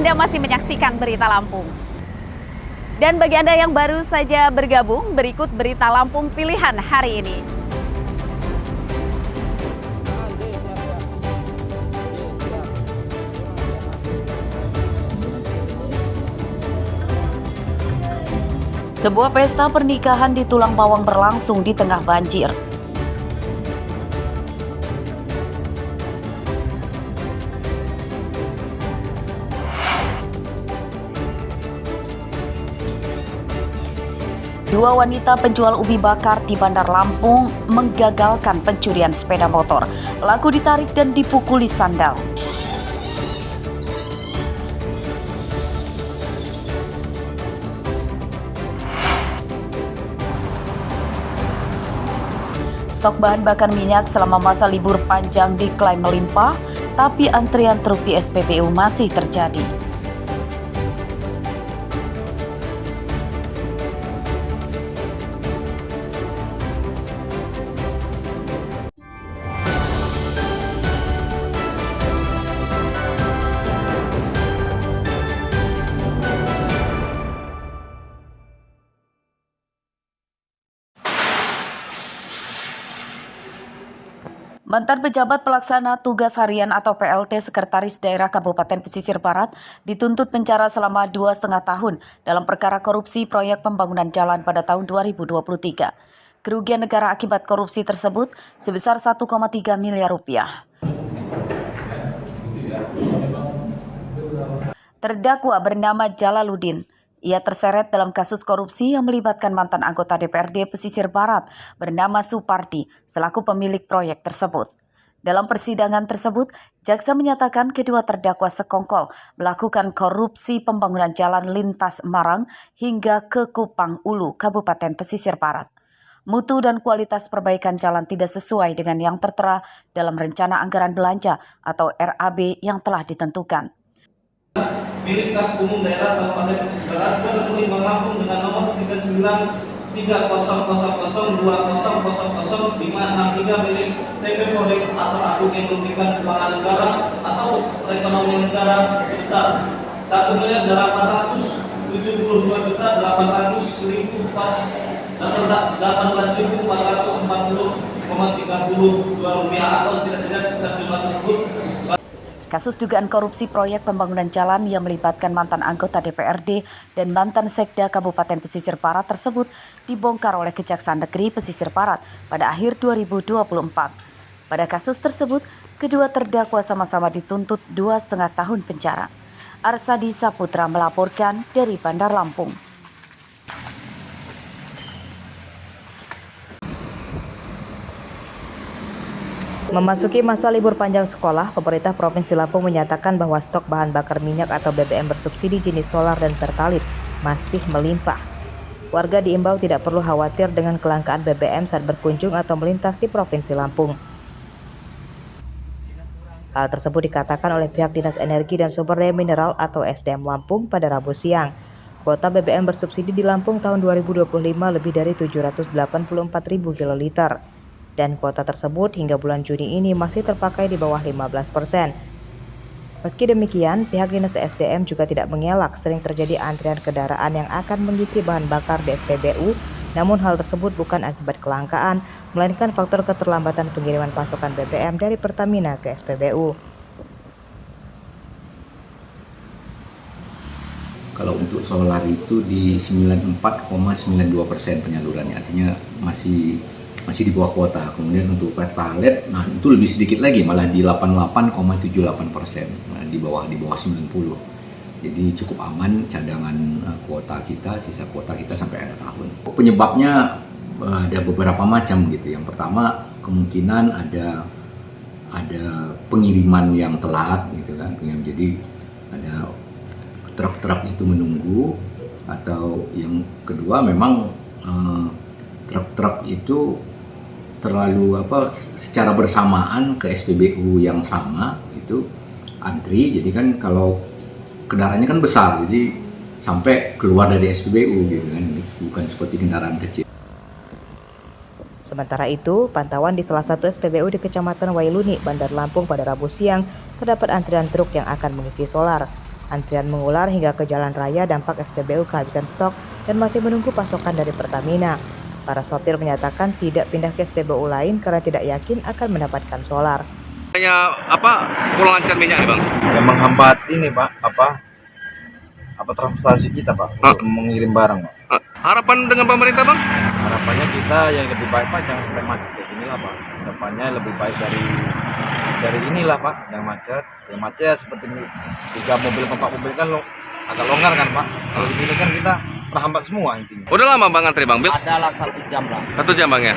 Anda masih menyaksikan Berita Lampung. Dan bagi Anda yang baru saja bergabung, berikut Berita Lampung pilihan hari ini. Sebuah pesta pernikahan di Tulang Bawang berlangsung di tengah banjir. Dua wanita penjual ubi bakar di Bandar Lampung menggagalkan pencurian sepeda motor. Pelaku ditarik dan dipukuli sandal. Stok bahan bakar minyak selama masa libur panjang diklaim melimpah, tapi antrian truk di SPBU masih terjadi. Mantan pejabat pelaksana tugas harian atau PLT Sekretaris Daerah Kabupaten Pesisir Barat dituntut penjara selama 2,5 tahun dalam perkara korupsi proyek pembangunan jalan pada tahun 2023. Kerugian negara akibat korupsi tersebut sebesar 1,3 miliar rupiah. Terdakwa bernama Jalaluddin. Ia terseret dalam kasus korupsi yang melibatkan mantan anggota DPRD Pesisir Barat bernama Supardi selaku pemilik proyek tersebut. Dalam persidangan tersebut, jaksa menyatakan kedua terdakwa sekongkol melakukan korupsi pembangunan jalan lintas Marang hingga ke Kupang Ulu, Kabupaten Pesisir Barat. Mutu dan kualitas perbaikan jalan tidak sesuai dengan yang tertera dalam Rencana Anggaran Belanja atau RAB yang telah ditentukan. Milik Kas Umum Daerah Kabupaten Pesisir Barat ke rekening Bank Lampung dengan nomor 393000500056 milik CP Polres Asal Agung yang merugikan keuangan negara atau perekonomian negara sebesar 1.818.440,30 rupiah atau setidaknya sekitar jumlah tersebut. Kasus dugaan korupsi proyek pembangunan jalan yang melibatkan mantan anggota DPRD dan mantan Sekda Kabupaten Pesisir Barat tersebut dibongkar oleh Kejaksaan Negeri Pesisir Barat pada akhir 2024. Pada kasus tersebut, kedua terdakwa sama-sama dituntut 2,5 tahun penjara. Arsadi Saputra melaporkan dari Bandar Lampung. Memasuki masa libur panjang sekolah, pemerintah Provinsi Lampung menyatakan bahwa stok bahan bakar minyak atau BBM bersubsidi jenis solar dan pertalit masih melimpah. Warga diimbau tidak perlu khawatir dengan kelangkaan BBM saat berkunjung atau melintas di Provinsi Lampung. Hal tersebut dikatakan oleh pihak Dinas Energi dan Sumber Daya Mineral atau SDM Lampung pada Rabu siang. Kuota BBM bersubsidi di Lampung tahun 2025 lebih dari 784.000 kiloliter. Dan kuota tersebut hingga bulan Juni ini masih terpakai di bawah 15%. Meski demikian, pihak Dinas SDM juga tidak mengelak sering terjadi antrian kendaraan yang akan mengisi bahan bakar di SPBU, namun hal tersebut bukan akibat kelangkaan, melainkan faktor keterlambatan pengiriman pasokan BBM dari Pertamina ke SPBU. Kalau untuk solar itu di 94,92% penyalurannya, artinya masih di bawah kuota. Kemudian untuk pertalite, nah itu lebih sedikit lagi, malah di 88,78%, nah, di bawah 90. Jadi cukup aman cadangan kuota kita, sisa kuota kita sampai akhir tahun. Penyebabnya ada beberapa macam gitu. Yang pertama kemungkinan ada pengiriman yang telat gitu kan. Jadi ada truk-truk itu menunggu, atau yang kedua memang truk-truk itu terlalu secara bersamaan ke SPBU yang sama itu antri. Jadi kan kalau kendaraannya kan besar, jadi sampai keluar dari SPBU gitu kan, bukan seperti kendaraan kecil. Sementara itu, pantauan di salah satu SPBU di Kecamatan Wailuni, Bandar Lampung pada Rabu siang terdapat antrian truk yang akan mengisi solar. Antrian mengular hingga ke jalan raya dampak SPBU kehabisan stok dan masih menunggu pasokan dari Pertamina. Para sopir menyatakan tidak pindah ke SPBU lain karena tidak yakin akan mendapatkan solar. Kurang lancar minyak nih bang? Yang menghambat ini Pak, transportasi kita Pak, untuk mengirim barang Pak. Harapan dengan pemerintah bang? Harapannya kita yang lebih baik Pak, jangan sampai macet kayak inilah Pak. Depannya lebih baik dari inilah Pak, yang macet. Yang macet seperti 3 mobil, 4 mobil kan agak longgar kan Pak. Kalau di sini kan kita terhambat semua intinya. Udah lama bang antri bang? Ada lah 1 jam lah. 1 jam bang ya?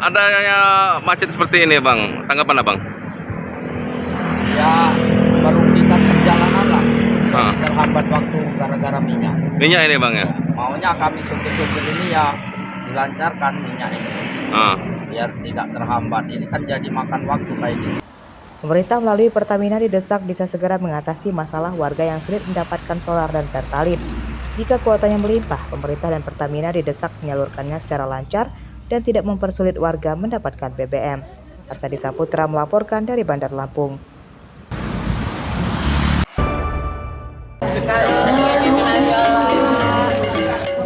Ada yang macet seperti ini bang, tanggapan abang? Ya merugikan perjalanan lah. Jadi terhambat waktu gara-gara minyak. Minyak ini bang ya? Maunya kami supir-supir ini ya dilancarkan minyak ini. Biar tidak terhambat. Ini kan jadi makan waktu kayak gini. Pemerintah melalui Pertamina didesak bisa segera mengatasi masalah warga yang sulit mendapatkan solar dan pertalite. Jika kuotanya melimpah, pemerintah dan Pertamina didesak menyalurkannya secara lancar dan tidak mempersulit warga mendapatkan BBM. Arsadi Saputra melaporkan dari Bandar Lampung.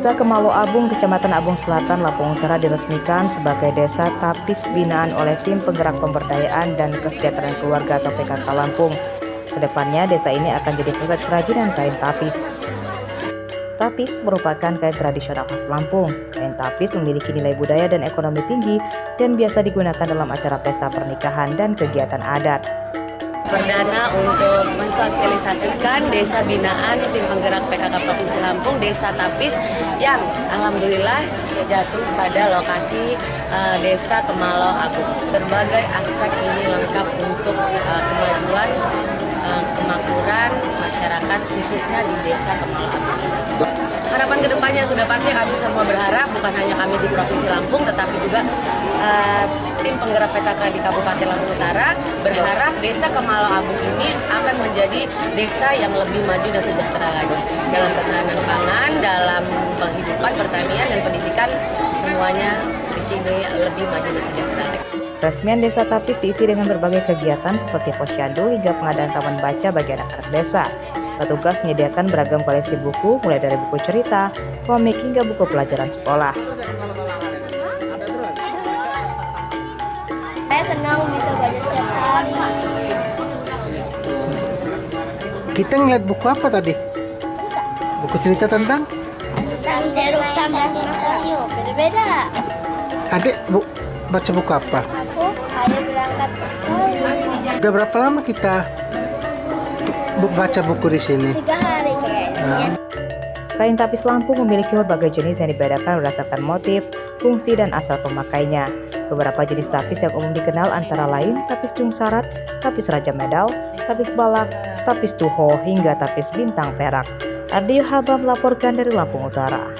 Desa Kemalo Abung, Kecamatan Abung Selatan, Lampung Utara diresmikan sebagai desa tapis binaan oleh Tim Penggerak Pemberdayaan dan Kesejahteraan Keluarga atau PKK Lampung. Kedepannya desa ini akan jadi pusat kerajinan kain tapis. Tapis merupakan kain tradisional khas Lampung. Kain tapis memiliki nilai budaya dan ekonomi tinggi dan biasa digunakan dalam acara pesta pernikahan dan kegiatan adat. Perdana untuk mensosialisasikan desa binaan Tim Penggerak PKK Provinsi Lampung, Desa Tapis, yang alhamdulillah jatuh pada lokasi Desa Kemalo Abung. Berbagai aspek ini lengkap untuk kemajuan, kemakmuran masyarakat khususnya di Desa Kemalo Abung. Harapan kedepannya sudah pasti kami semua berharap, bukan hanya kami di Provinsi Lampung, tetapi juga Tim Penggerak PKK di Kabupaten Lampung Utara berharap Desa Kemalo Abung ini akan menjadi desa yang lebih maju dan sejahtera lagi dalam ketahanan pangan, dalam penghidupan, pertanian, dan pendidikan, semuanya di sini lebih maju dan sejahtera lagi. Peresmian Desa Tapis diisi dengan berbagai kegiatan seperti posyandu hingga pengadaan taman baca bagi anak-anak desa. Petugas menyediakan beragam koleksi buku, mulai dari buku cerita, komik, hingga buku pelajaran sekolah. Saya senang bisa baca setiap hari. Kita ngeliat buku apa tadi? Buku cerita tentang? Tentang jeruk sama kayu, beda-beda. Adik baca buku apa? Aku ada berangkat sekolah. Udah berapa lama kita baca buku di sini? 3 hari kayaknya. Kain tapis Lampung memiliki berbagai jenis yang dibedakan berdasarkan motif, fungsi, dan asal pemakainya. Beberapa jenis tapis yang umum dikenal antara lain tapis jungsarat, tapis raja medal, tapis balak, tapis tuho, hingga tapis bintang perak. Ardi Yohaba melaporkan dari Lampung Utara.